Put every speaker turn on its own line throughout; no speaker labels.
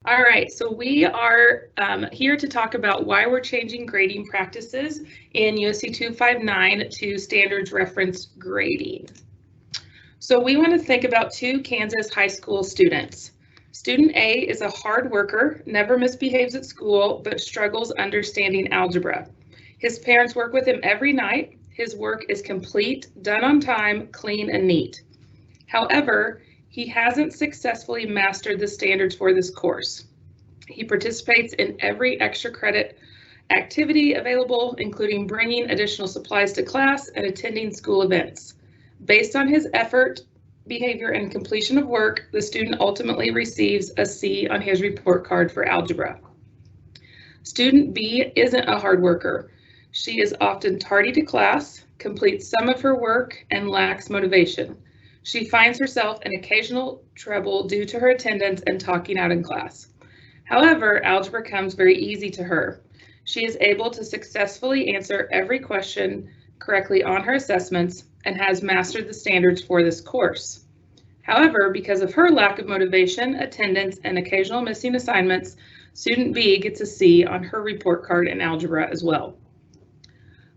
All right, so we are here to talk about why we're changing grading practices in USD 259 to standards reference grading. So we want to think about two Kansas high school students. Student A is a hard worker, never misbehaves at school, but struggles understanding algebra. His parents work with him every night. His work is complete, done on time, clean, and neat. However, he hasn't successfully mastered the standards for this course. He participates in every extra credit activity available, including bringing additional supplies to class and attending school events. Based on his effort, behavior, and completion of work, the student ultimately receives a C on his report card for algebra. Student B isn't a hard worker. She is often tardy to class, completes some of her work, and lacks motivation. She finds herself in occasional trouble due to her attendance and talking out in class. However, algebra comes very easy to her. She is able to successfully answer every question correctly on her assessments and has mastered the standards for this course. However, because of her lack of motivation, attendance, and occasional missing assignments, student B gets a C on her report card in algebra as well.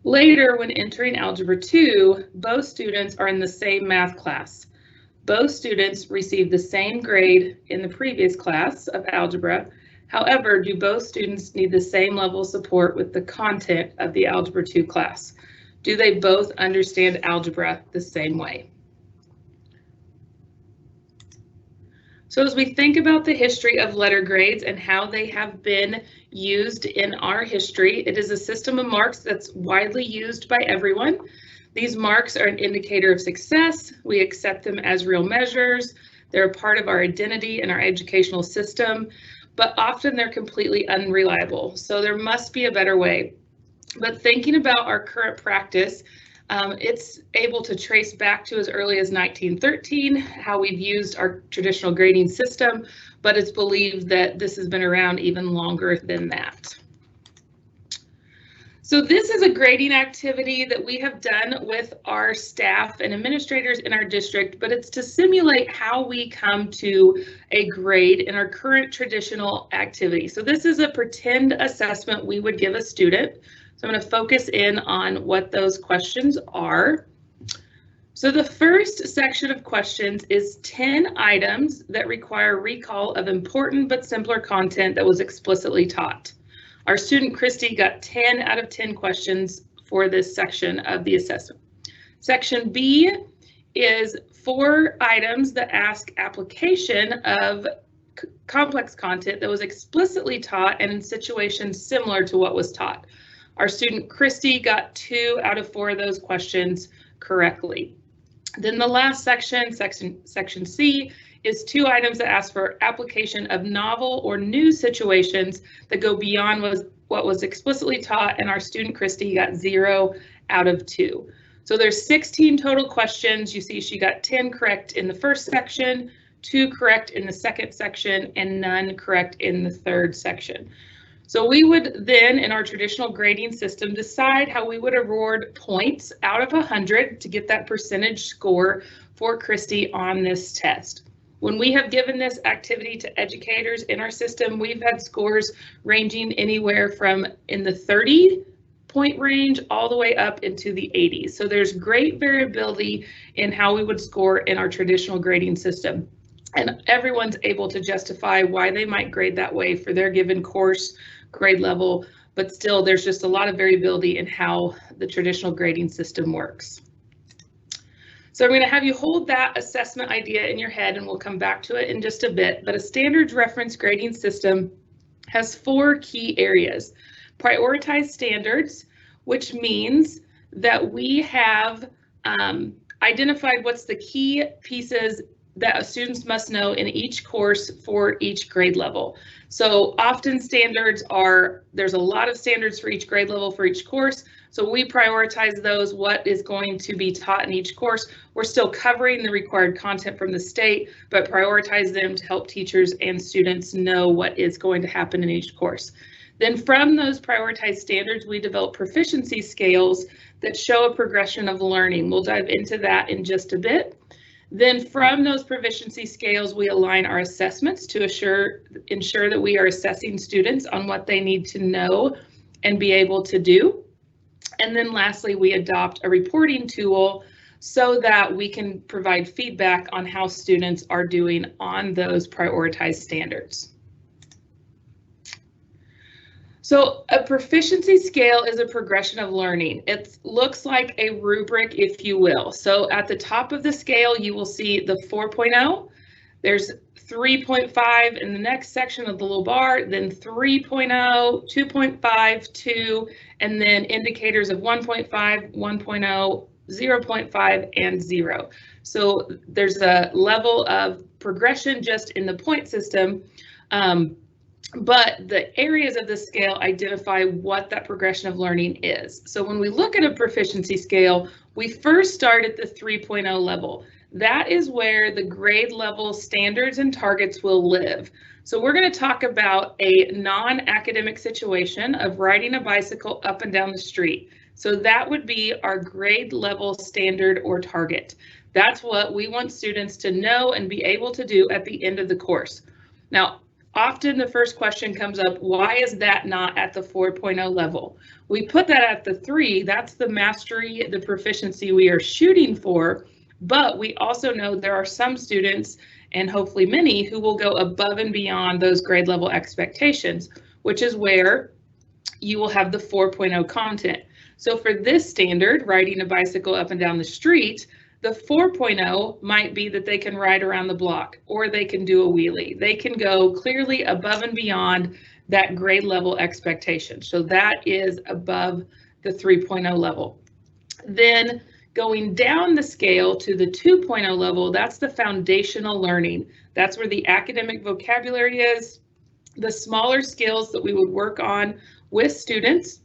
Later, when entering Algebra 2, both students are in the same math class. Both students receive the same grade in the previous class of algebra. However, do both students need the same level of support with the content of the Algebra 2 class? Do they both understand algebra the same way? So as we think about the history of letter grades and how they have been used in our history, it is a system of marks that's widely used by everyone. These marks are an indicator of success. We accept them as real measures. They're a part of our identity and our educational system, but often they're completely unreliable. So there must be a better way. But thinking about our current practice, it's able to trace back to as early as 1913, how we've used our traditional grading system, but it's believed that this has been around even longer than that. So this is a grading activity that we have done with our staff and administrators in our district, but it's to simulate how we come to a grade in our current traditional activity. So this is a pretend assessment we would give a student. So I'm going to focus in on what those questions are. So the first section of questions is 10 items that require recall of important but simpler content that was explicitly taught. Our student Christy got 10 out of 10 questions for this section of the assessment. Section B is 4 items that ask application of complex content that was explicitly taught and in situations similar to what was taught. Our student Christy got 2 out of 4 of those questions correctly. Then the last section, section C, is 2 items that ask for application of novel or new situations that go beyond what was explicitly taught, and our student Christy got 0 out of 2. So there's 16 total questions. You see she got 10 correct in the first section, 2 correct in the second section, and none correct in the third section. So we would then, in our traditional grading system, decide how we would award points out of 100 to get that percentage score for Christy on this test. When we have given this activity to educators in our system, we've had scores ranging anywhere from in the 30-point range all the way up into the 80s. So there's great variability in how we would score in our traditional grading system. And everyone's able to justify why they might grade that way for their given course, grade level, but still there's just a lot of variability in how the traditional grading system works. So I'm going to have you hold that assessment idea in your head and we'll come back to it in just a bit, but a standards reference grading system has 4 key areas. Prioritize standards, which means that we have identified what's the key pieces that students must know in each course for each grade level. So often standards are, there's a lot of standards for each grade level for each course. So we prioritize those, what is going to be taught in each course. We're still covering the required content from the state, but prioritize them to help teachers and students know what is going to happen in each course. Then from those prioritized standards, we develop proficiency scales that show a progression of learning. We'll dive into that in just a bit. Then from those proficiency scales, we align our assessments to ensure that we are assessing students on what they need to know and be able to do. And then lastly, we adopt a reporting tool so that we can provide feedback on how students are doing on those prioritized standards. So a proficiency scale is a progression of learning. It looks like a rubric, if you will. So at the top of the scale, you will see the 4.0. There's 3.5 in the next section of the little bar, then 3.0, 2.5, 2, and then indicators of 1.5, 1.0, 0.5, and 0. So there's a level of progression just in the point system. But the areas of the scale identify what that progression of learning is. So when we look at a proficiency scale, we first start at the 3.0 level. That is where the grade level standards and targets will live. So we're going to talk about a non-academic situation of riding a bicycle up and down the street. So that would be our grade level standard or target. That's what we want students to know and be able to do at the end of the course. Now, often the first question comes up, why is that not at the 4.0 level? We put that at the 3, that's the mastery, the proficiency we are shooting for, but we also know there are some students, and hopefully many, who will go above and beyond those grade level expectations, which is where you will have the 4.0 content. So for this standard, riding a bicycle up and down the street, the 4.0 might be that they can ride around the block or they can do a wheelie. They can go clearly above and beyond that grade level expectation. So that is above the 3.0 level. Then going down the scale to the 2.0 level, that's the foundational learning. That's where the academic vocabulary is, the smaller skills that we would work on with students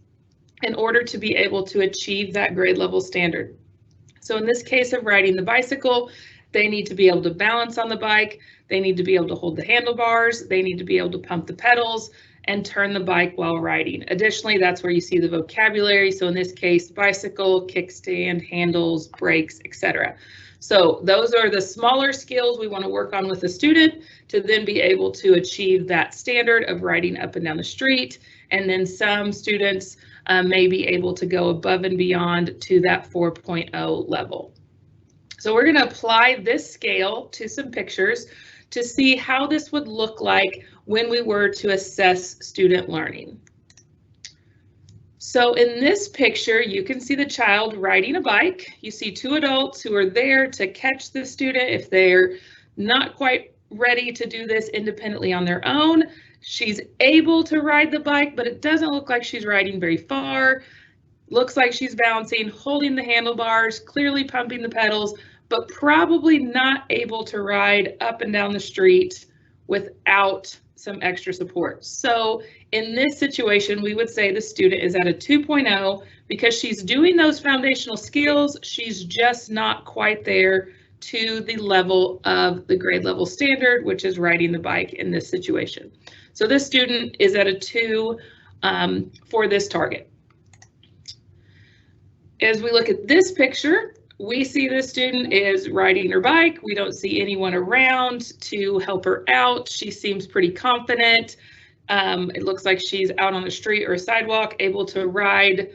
in order to be able to achieve that grade level standard. So in this case of riding the bicycle, they need to be able to balance on the bike, they need to be able to hold the handlebars, they need to be able to pump the pedals and turn the bike while riding. Additionally, that's where you see the vocabulary. So in this case, bicycle, kickstand, handles, brakes, etc. So those are the smaller skills we want to work on with the student to then be able to achieve that standard of riding up and down the street. And then some students may be able to go above and beyond to that 4.0 level. So we're going to apply this scale to some pictures to see how this would look like when we were to assess student learning. So in this picture, you can see the child riding a bike. You see two adults who are there to catch the student if they're not quite ready to do this independently on their own. She's able to ride the bike, but it doesn't look like she's riding very far. Looks like she's balancing, holding the handlebars, clearly pumping the pedals, but probably not able to ride up and down the street without some extra support. So in this situation, we would say the student is at a 2.0 because she's doing those foundational skills. She's just not quite there to the level of the grade level standard, which is riding the bike in this situation. So this student is at a 2 for this target. As we look at this picture, we see this student is riding her bike. We don't see anyone around to help her out. She seems pretty confident. It looks like she's out on the street or a sidewalk, able to ride,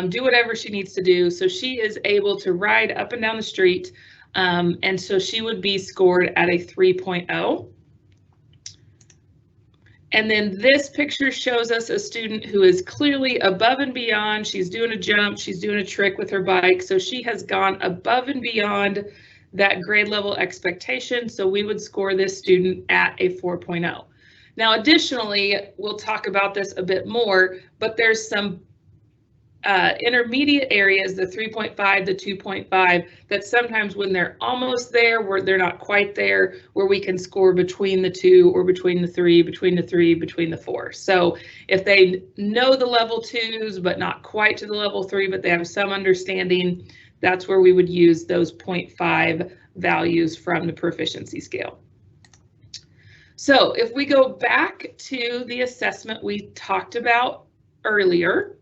do whatever she needs to do. So she is able to ride up and down the street. And so she would be scored at a 3.0. And then this picture shows us a student who is clearly above and beyond. She's doing a jump, she's doing a trick with her bike. So she has gone above and beyond that grade level expectation. So we would score this student at a 4.0. Now, additionally, we'll talk about this a bit more, but there's some intermediate areas, the 3.5, the 2.5, that sometimes when they're almost there, where they're not quite there, where we can score between the 2 or between the 3, between the 3, between the 4. So if they know the level 2s, but not quite to the level 3, but they have some understanding, that's where we would use those 0.5 values from the proficiency scale. So if we go back to the assessment we talked about earlier,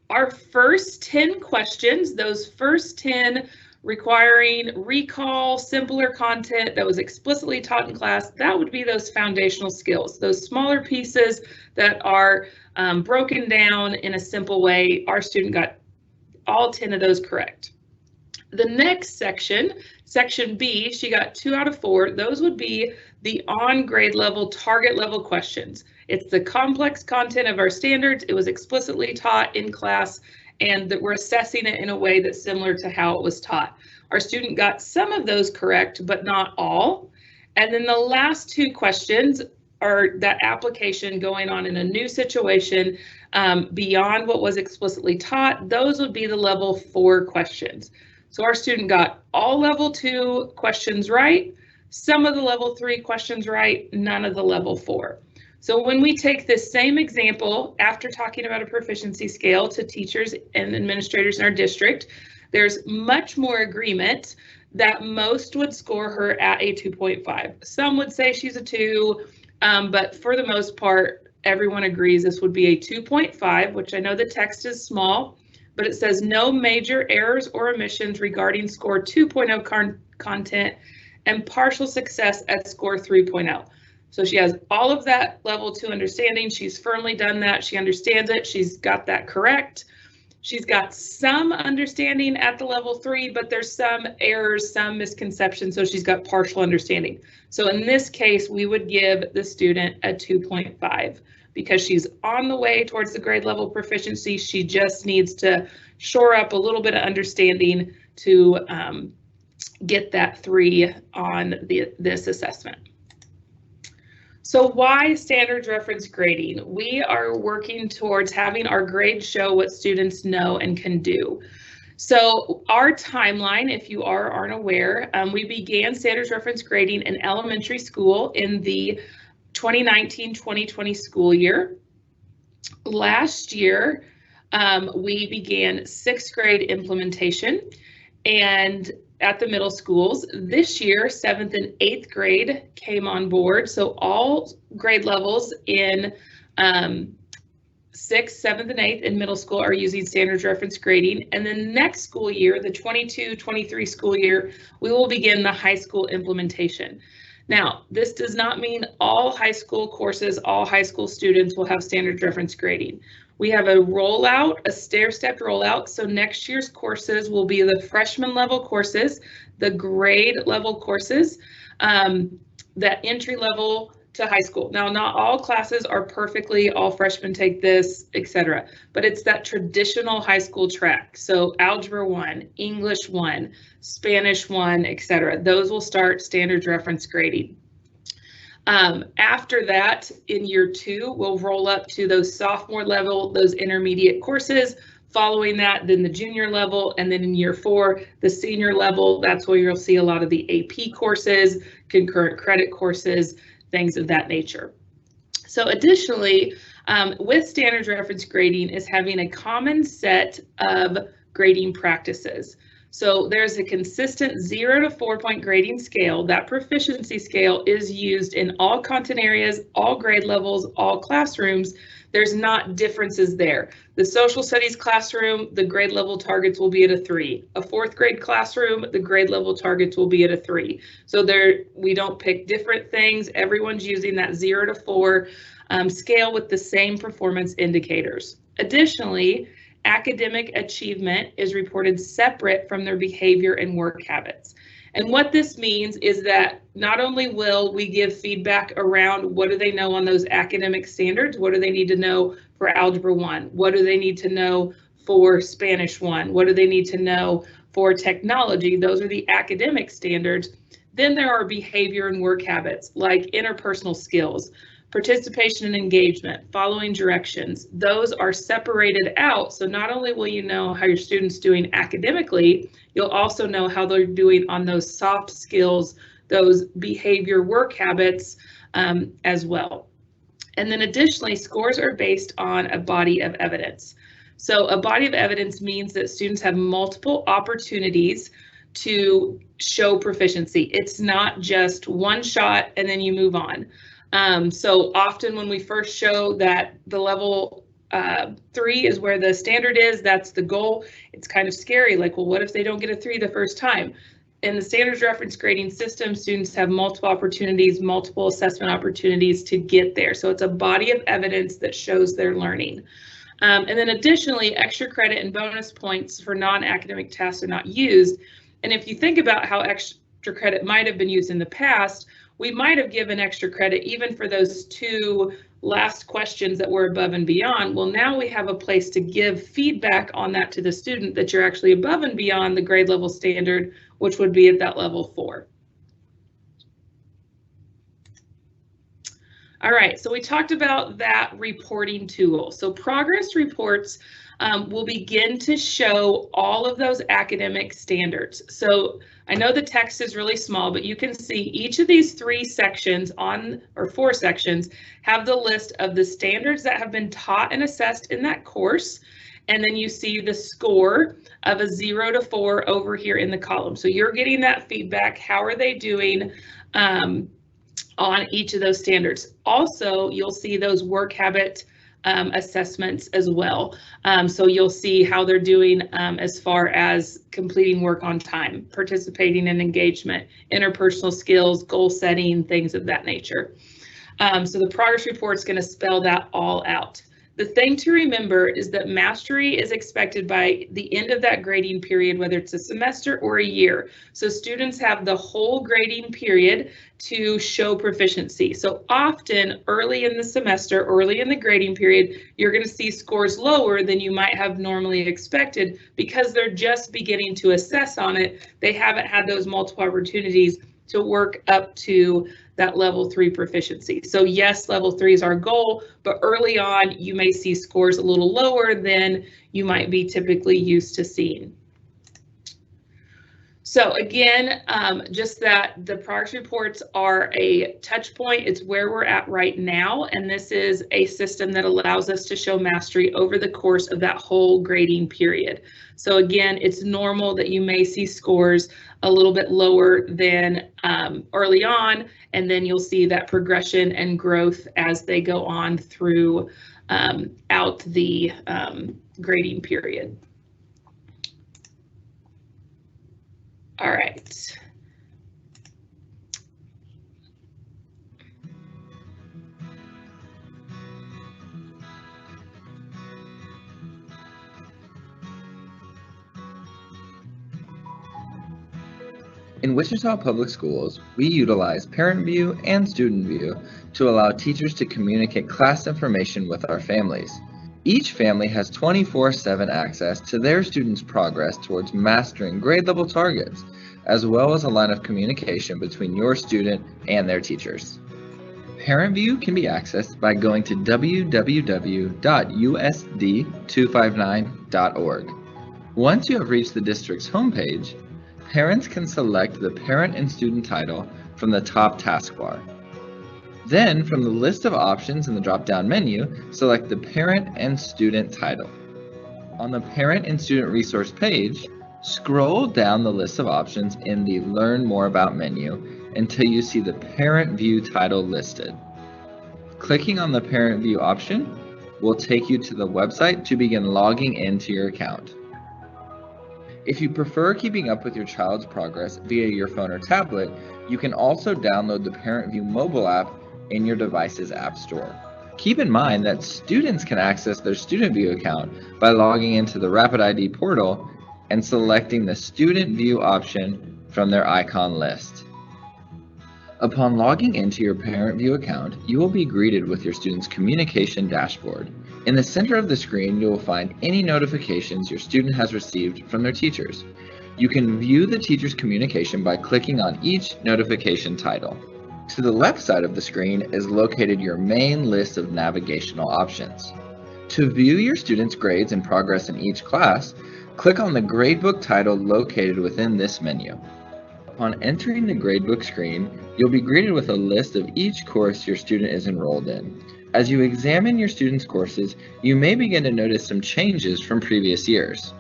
our first 10 questions, those first 10 requiring recall, simpler content that was explicitly taught in class. That would be those foundational skills, those smaller pieces that are broken down in a simple way. Our student got all 10 of those correct. The next section, section B, she got 2 out of 4. Those would be the on grade level, target level questions. It's the complex content of our standards. It was explicitly taught in class, and that we're assessing it in a way that's similar to how it was taught. Our student got some of those correct, but not all. And then the last 2 questions are that application going on in a new situation beyond what was explicitly taught. Those would be the level 4 questions. So our student got all level 2 questions right, some of the level 3 questions right, none of the level 4. So when we take this same example, after talking about a proficiency scale to teachers and administrators in our district, there's much more agreement that most would score her at a 2.5. Some would say she's a 2, but for the most part, everyone agrees this would be a 2.5, which I know the text is small, but it says no major errors or omissions regarding score 2.0 content and partial success at score 3.0. So she has all of that level 2 understanding. She's firmly done that. She understands it. She's got that correct. She's got some understanding at the level 3, but there's some errors, some misconceptions. So she's got partial understanding. So in this case, we would give the student a 2.5. Because she's on the way towards the grade level proficiency. She just needs to shore up a little bit of understanding to get that 3 on this assessment. So why standards reference grading? We are working towards having our grades show what students know and can do. So our timeline, if you aren't aware, we began standards reference grading in elementary school in the 2019-2020 school year. Last year, we began 6th grade implementation and at the middle schools. This year, 7th and 8th grade came on board. So all grade levels in 6th, 7th, and 8th in middle school are using standards reference grading. And then next school year, the 22-23 school year, we will begin the high school implementation. Now, this does not mean all high school courses, all high school students will have standards reference grading. We have a rollout, a stair-stepped rollout. So next year's courses will be the freshman level courses, the grade level courses, that entry level to high school. Now, not all classes are perfectly, all freshmen take this, etc. But it's that traditional high school track. So Algebra 1, English 1, Spanish 1, etc. Those will start standards reference grading. After that, in year 2, we'll roll up to those sophomore level, those intermediate courses. Following that, then the junior level, and then in year 4, the senior level. That's where you'll see a lot of the AP courses, concurrent credit courses, things of that nature. So additionally, with standards reference grading is having a common set of grading practices. So there's a consistent 0 to 4 point grading scale. That proficiency scale is used in all content areas, all grade levels, all classrooms. There's not differences there. The social studies classroom, the grade level targets will be at a 3. A 4th grade classroom, the grade level targets will be at a 3. So we don't pick different things. Everyone's using that 0 to 4 scale with the same performance indicators. Additionally, academic achievement is reported separate from their behavior and work habits. And what this means is that not only will we give feedback around what do they know on those academic standards, what do they need to know for Algebra 1, what do they need to know for Spanish 1, what do they need to know for technology, those are the academic standards. Then there are behavior and work habits like interpersonal skills, participation and engagement, following directions. Those are separated out. So not only will you know how your student's doing academically, you'll also know how they're doing on those soft skills, those behavior work habits as well. And then additionally, scores are based on a body of evidence. So a body of evidence means that students have multiple opportunities to show proficiency. It's not just one shot and then you move on. So often when we first show that the level 3 is where the standard is. That's the goal. It's kind of scary. Like, well, what if they don't get a 3 the first time? In the standards reference grading system, students have multiple opportunities, multiple assessment opportunities to get there. So it's a body of evidence that shows their learning. And then additionally, extra credit and bonus points for non-academic tasks are not used. And if you think about how extra credit might have been used in the past, we might have given extra credit even for those 2 last questions that were above and beyond. Well, now we have a place to give feedback on that to the student that you're actually above and beyond the grade level standard, which would be at that level 4. All right, so we talked about that reporting tool. So progress reports will begin to show all of those academic standards. So I know the text is really small, but you can see each of these 3 sections or 4 sections have the list of the standards that have been taught and assessed in that course. And then you see the score of a 0 to 4 over here in the column. So you're getting that feedback. How are they doing on each of those standards? Also, you'll see those work habit assessments as well. So you'll see how they're doing as far as completing work on time, participating in engagement, interpersonal skills, goal setting, things of that nature. So the progress report is going to spell that all out. The thing to remember is that mastery is expected by the end of that grading period, whether it's a semester or a year. So students have the whole grading period to show proficiency. So often early in the semester, early in the grading period, you're going to see scores lower than you might have normally expected because they're just beginning to assess on it. They haven't had those multiple opportunities to work up to that level 3 proficiency. So yes, level 3 is our goal, but early on you may see scores a little lower than you might be typically used to seeing. So again, just that the progress reports are a touch point. It's where we're at right now, and this is a system that allows us to show mastery over the course of that whole grading period. So again, it's normal that you may see scores a little bit lower than early on, and then you'll see that progression and growth as they go on through out the grading period. All right.
In Wichita Public Schools, we utilize Parent View and Student View to allow teachers to communicate class information with our families. Each family has 24/7 access to their students' progress towards mastering grade level targets, as well as a line of communication between your student and their teachers. Parent View can be accessed by going to www.usd259.org. Once you have reached the district's homepage, parents can select the parent and student title from the top taskbar. Then, from the list of options in the drop-down menu, select the parent and student title. On the parent and student resource page, scroll down the list of options in the Learn More About menu until you see the Parent View title listed. Clicking on the Parent View option will take you to the website to begin logging into your account. If you prefer keeping up with your child's progress via your phone or tablet, you can also download the Parent View mobile app in your device's app store. Keep in mind that students can access their Student View account by logging into the Rapid ID portal and selecting the Student View option from their icon list. Upon logging into your Parent View account, you will be greeted with your student's communication dashboard. In the center of the screen, you will find any notifications your student has received from their teachers. You can view the teacher's communication by clicking on each notification title. To the left side of the screen is located your main list of navigational options. To view your students' grades and progress in each class, click on the gradebook title located within this menu. Upon entering the gradebook screen, you'll be greeted with a list of each course your student is enrolled in. As you examine your students' courses, you may begin to notice some changes from previous years.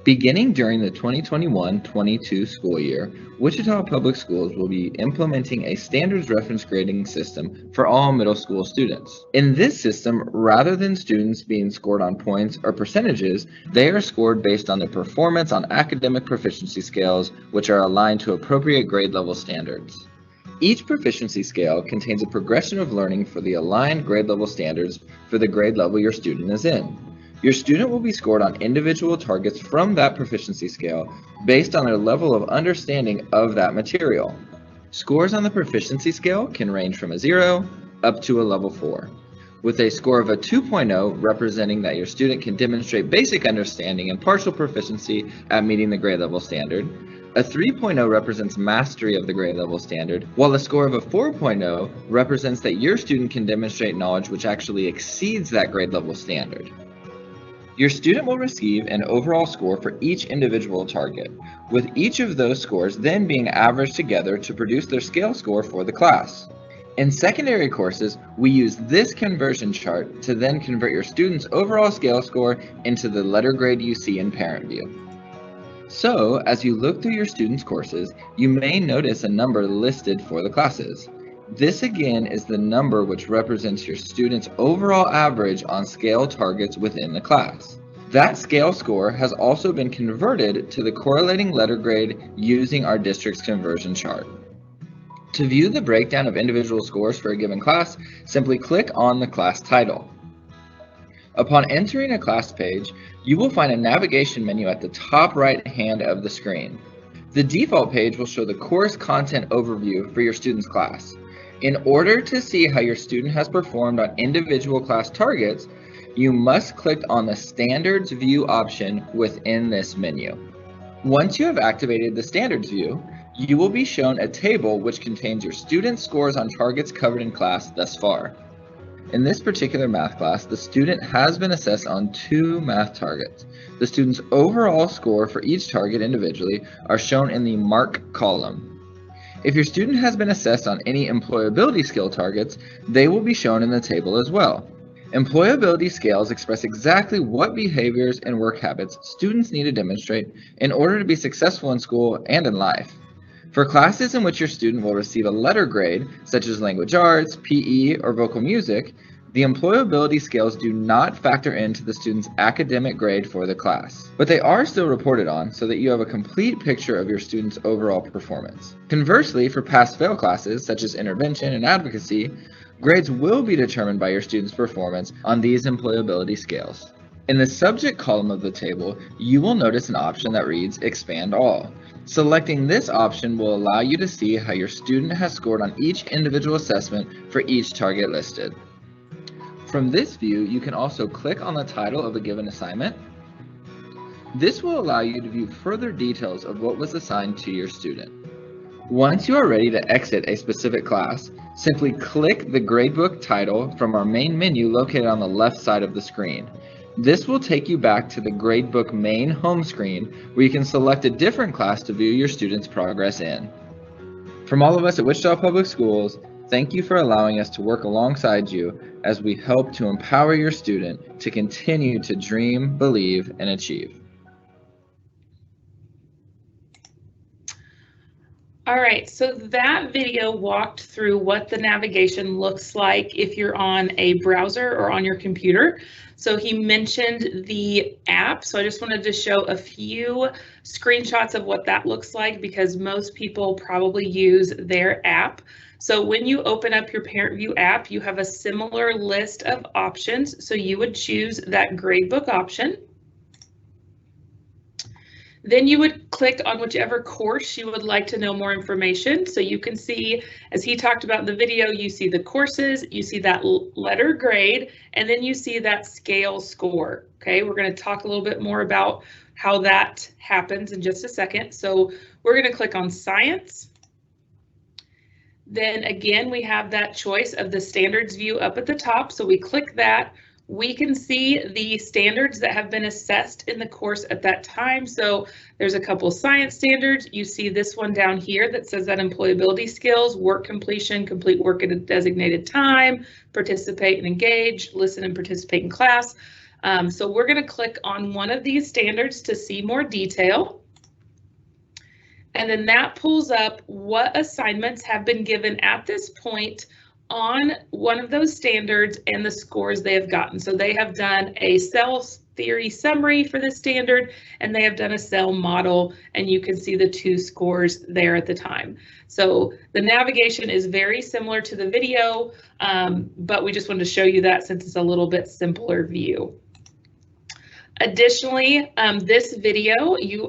Beginning during the 2021-22 school year, Wichita Public Schools will be implementing a standards reference grading system for all middle school students. In this system, rather than students being scored on points or percentages, they are scored based on their performance on academic proficiency scales, which are aligned to appropriate grade level standards. Each proficiency scale contains a progression of learning for the aligned grade level standards for the grade level your student is in. Your student will be scored on individual targets from that proficiency scale based on their level of understanding of that material. Scores on the proficiency scale can range from a 0 up to a level 4, with a score of a 2.0 representing that your student can demonstrate basic understanding and partial proficiency at meeting the grade level standard. A 3.0 represents mastery of the grade level standard, while a score of a 4.0 represents that your student can demonstrate knowledge which actually exceeds that grade level standard. Your student will receive an overall score for each individual target, with each of those scores then being averaged together to produce their scale score for the class. In secondary courses, we use this conversion chart to then convert your student's overall scale score into the letter grade you see in Parent View. So, as you look through your students' courses, you may notice a number listed for the classes. This again is the number which represents your student's overall average on scale targets within the class. That scale score has also been converted to the correlating letter grade using our district's conversion chart. To view the breakdown of individual scores for a given class, simply click on the class title. Upon entering a class page, you will find a navigation menu at the top right hand of the screen. The default page will show the course content overview for your student's class. In order to see how your student has performed on individual class targets, you must click on the Standards View option within this menu. Once you have activated the Standards View, you will be shown a table which contains your student's scores on targets covered in class thus far. In this particular math class, the student has been assessed on 2 math targets. The student's overall score for each target individually are shown in the Mark column. If your student has been assessed on any employability skill targets, they will be shown in the table as well. Employability scales express exactly what behaviors and work habits students need to demonstrate in order to be successful in school and in life. For classes in which your student will receive a letter grade, such as language arts, PE, or vocal music, the employability scales do not factor into the student's academic grade for the class, but they are still reported on so that you have a complete picture of your student's overall performance. Conversely, for pass-fail classes, such as intervention and advocacy, grades will be determined by your student's performance on these employability scales. In the subject column of the table, you will notice an option that reads Expand All. Selecting this option will allow you to see how your student has scored on each individual assessment for each target listed. From this view, you can also click on the title of a given assignment. This will allow you to view further details of what was assigned to your student. Once you are ready to exit a specific class, simply click the gradebook title from our main menu located on the left side of the screen. This will take you back to the gradebook main home screen where you can select a different class to view your student's progress in. From all of us at Wichita Public Schools, thank you for allowing us to work alongside you as we help to empower your student to continue to dream, believe, and achieve.
All right, so that video walked through what the navigation looks like if you're on a browser or on your computer. So he mentioned the app, so I just wanted to show a few screenshots of what that looks like because most people probably use their app. So when you open up your Parent View app, you have a similar list of options. So you would choose that gradebook option. Then you would click on whichever course you would like to know more information. So you can see, as he talked about in the video, you see the courses, you see that letter grade, and then you see that scale score. Okay, we're going to talk a little bit more about how that happens in just a second. So we're going to click on science. Then again, we have that choice of the standards view up at the top. So we click that. We can see the standards that have been assessed in the course at that time. So there's a couple science standards. You see this one down here that says that employability skills, work completion, complete work at a designated time, participate and engage, listen and participate in class. So we're going to click on one of these standards to see more detail. And then that pulls up what assignments have been given at this point on one of those standards and the scores they have gotten. So they have done a cell theory summary for the standard, and they have done a cell model, and you can see the 2 scores there at the time. So the navigation is very similar to the video, but we just wanted to show you that since it's a little bit simpler view. Additionally, this video you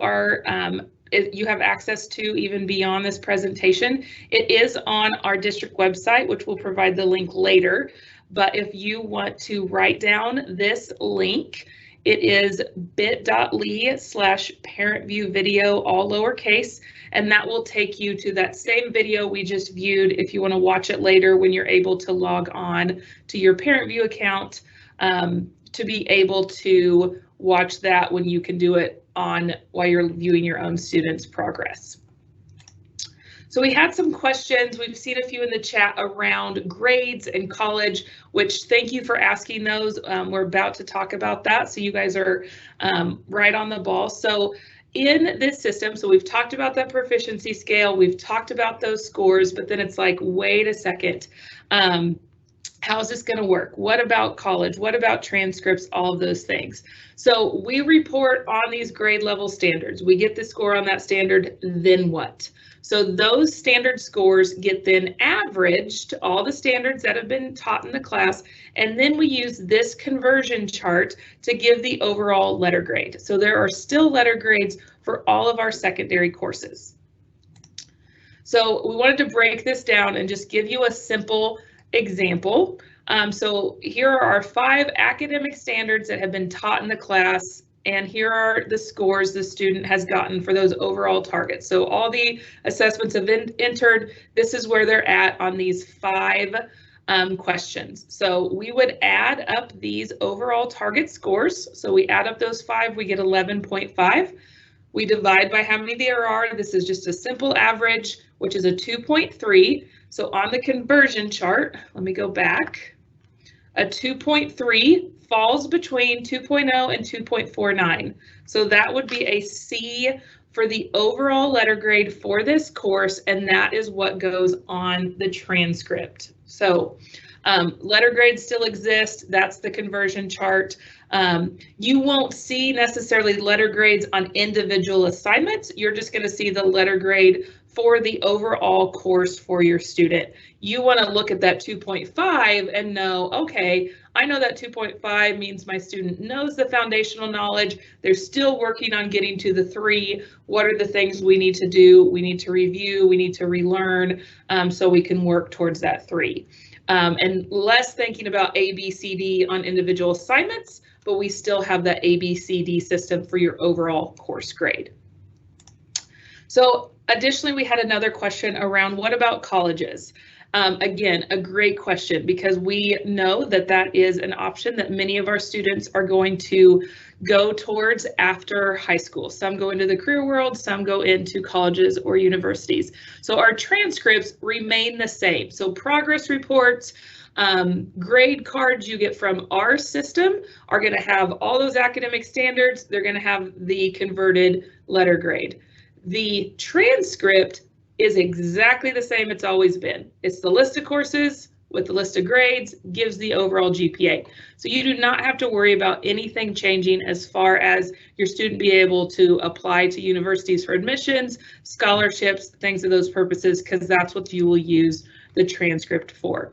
have access to even beyond this presentation. It is on our district website, which we'll provide the link later. But if you want to write down this link, it is bit.ly/parentview-video, all lowercase, and that will take you to that same video we just viewed if you want to watch it later when you're able to log on to your ParentView account to be able to watch that when you can do it while you're viewing your own students' progress. So we had some questions. We've seen a few in the chat around grades and college, which thank you for asking those. We're about to talk about that, so you guys are right on the ball. So in this system, so we've talked about that proficiency scale, we've talked about those scores, but then it's like, wait a second. How is this going to work? What about college? What about transcripts? All of those things. So we report on these grade level standards. We get the score on that standard, then what? So those standard scores get then averaged, all the standards that have been taught in the class, and then we use this conversion chart to give the overall letter grade. So there are still letter grades for all of our secondary courses. So we wanted to break this down and just give you a simple example. So here are our 5 academic standards that have been taught in the class, and here are the scores the student has gotten for those overall targets. So all the assessments have been entered. This is where they're at on these 5 questions. So we would add up these overall target scores. So we add up those 5, we get 11.5. We divide by how many there are. This is just a simple average, which is a 2.3. So on the conversion chart, let me go back. A 2.3 falls between 2.0 and 2.49. So that would be a C for the overall letter grade for this course, and that is what goes on the transcript. So letter grades still exist. That's the conversion chart. You won't see necessarily letter grades on individual assignments. You're just going to see the letter grade for the overall course for your student. You want to look at that 2.5 and know, okay, I know that 2.5 means my student knows the foundational knowledge. They're still working on getting to the 3. What are the things we need to do? We need to review, we need to relearn, so we can work towards that 3. And less thinking about A, B, C, D on individual assignments, but we still have that A, B, C, D system for your overall course grade. So additionally, we had another question around what about colleges? Again, a great question, because we know that that is an option that many of our students are going to go towards after high school. Some go into the career world, some go into colleges or universities. So our transcripts remain the same. So progress reports, grade cards you get from our system are going to have all those academic standards. They're going to have the converted letter grade. The transcript is exactly the same it's always been. It's the list of courses with the list of grades, gives the overall GPA. So you do not have to worry about anything changing as far as your student be able to apply to universities for admissions, scholarships, things of those purposes, because that's what you will use the transcript for.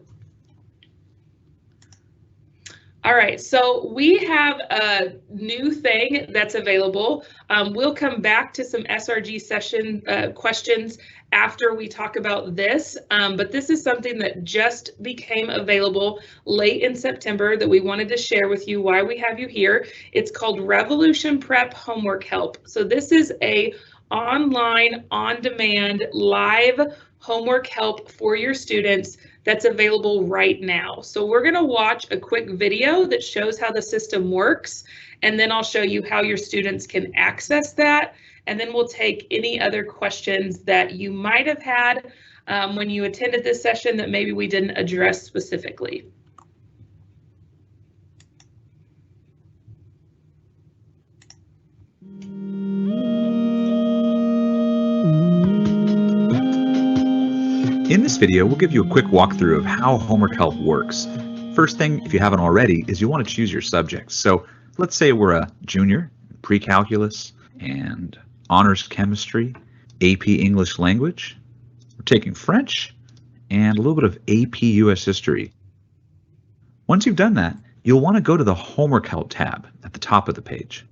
All right, so we have a new thing that's available. We'll come back to some SRG session questions after we talk about this, but this is something that just became available late in September that we wanted to share with you why we have you here. It's called Revolution Prep Homework Help. So this is a online, on-demand, live homework help for your students that's available right now. So we're going to watch a quick video that shows how the system works, and then I'll show you how your students can access that, and then we'll take any other questions that you might have had when you attended this session that maybe we didn't address specifically.
In this video, we'll give you a quick walkthrough of how homework help works. First thing, if you haven't already, is you want to choose your subjects. So let's say we're a junior, pre-calculus and honors chemistry, AP English language. We're taking French and a little bit of AP US history. Once you've done that, you'll want to go to the Homework Help tab at the top of the page.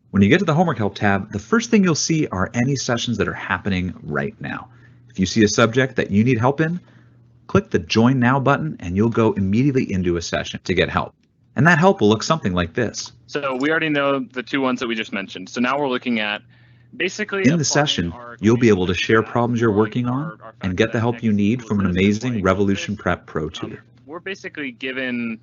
When you get to the Homework Help tab, the first thing you'll see are any sessions that are happening right now. If you see a subject that you need help in, click the Join Now button and you'll go immediately into a session to get help. And that help will look something like this.
So we already know the two ones that we just mentioned. So now we're looking at basically
in the session, you'll be able to share problems you're working on and get the help you need from an amazing Revolution Prep Pro tutor.
We're basically given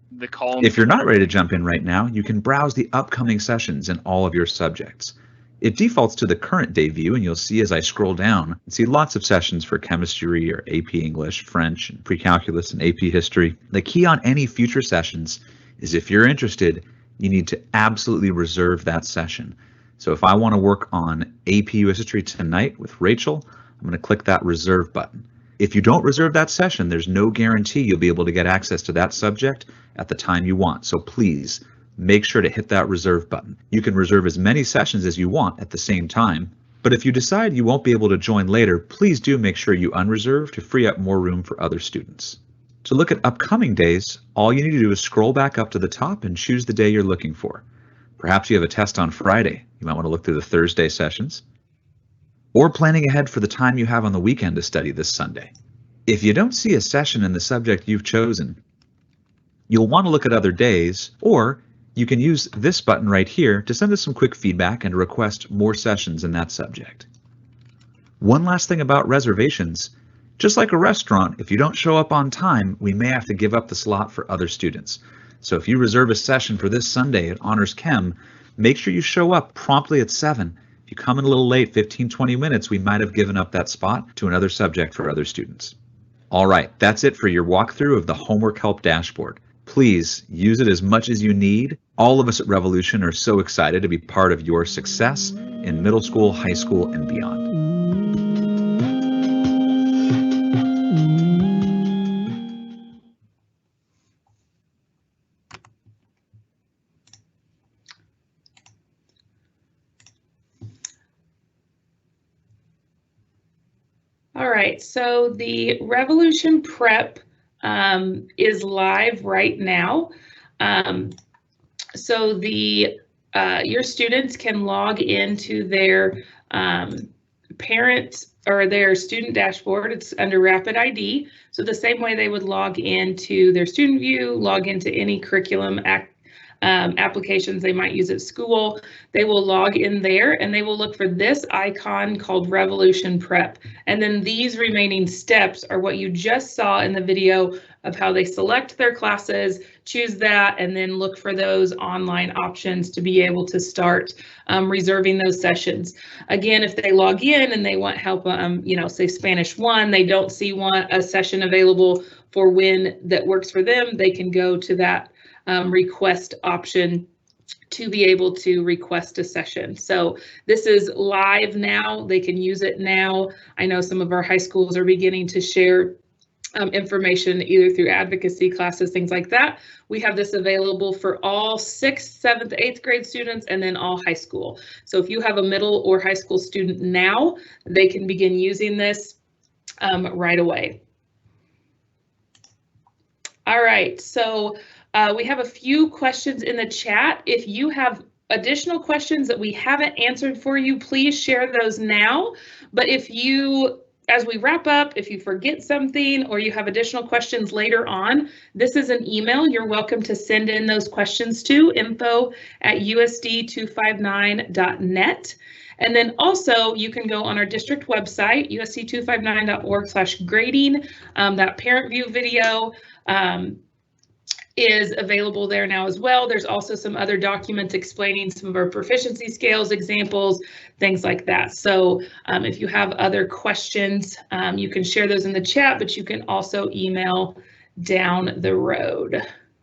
the column.
If you're not ready to jump in right now, you can browse the upcoming sessions in all of your subjects. It defaults to the current day view, and you'll see as I scroll down, see lots of sessions for chemistry or AP English, French, and pre-calculus and AP history. The key on any future sessions is if you're interested, you need to absolutely reserve that session. So if I want to work on AP US history tonight with Rachel, I'm going to click that reserve button. If you don't reserve that session, there's no guarantee you'll be able to get access to that subject at the time you want. So please make sure to hit that reserve button. You can reserve as many sessions as you want at the same time, but if you decide you won't be able to join later, please do make sure you unreserve to free up more room for other students. To look at upcoming days, all you need to do is scroll back up to the top and choose the day you're looking for. Perhaps you have a test on Friday. You might want to look through the Thursday sessions, or planning ahead for the time you have on the weekend to study this Sunday. If you don't see a session in the subject you've chosen, you'll want to look at other days, or you can use this button right here to send us some quick feedback and request more sessions in that subject. One last thing about reservations, just like a restaurant, if you don't show up on time, we may have to give up the slot for other students. So if you reserve a session for this Sunday at Honors Chem, make sure you show up promptly at 7. If you come in a little late, 15-20 minutes, we might have given up that spot to another subject for other students. All right, that's it for your walkthrough of the Homework Help dashboard. Please use it as much as you need. All of us at Revolution are so excited to be part of your success in middle school, high school, and beyond.
All right, so the Revolution Prep is live right now. So your students can log into their parent or their student dashboard. It's under Rapid ID. So the same way they would log into their student view, log into any curriculum applications they might use at school, they will log in there and they will look for this icon called Revolution Prep. And then these remaining steps are what you just saw in the video of how they select their classes, choose that, and then look for those online options to be able to start reserving those sessions. Again, if they log in and they want help, say Spanish 1, they don't see a session available for when that works for them, they can go to that request option to be able to request a session. So this is live now. They can use it now. I know some of our high schools are beginning to share information either through advocacy classes, things like that. We have this available for all 6th, 7th, 8th grade students and then all high school. So if you have a middle or high school student now, they can begin using this right away. All right, so we have a few questions in the chat. If you have additional questions that we haven't answered for you, please share those now. But if you, as we wrap up, if you forget something or you have additional questions later on, this is an email you're welcome to send in those questions to, info@usd259.net. And then also you can go on our district website, usd259.org/grading. That parent view video is available there now as well. There's also some other documents explaining some of our proficiency scales, examples, things like that. So if you have other questions, you can share those in the chat, but you can also email down the road.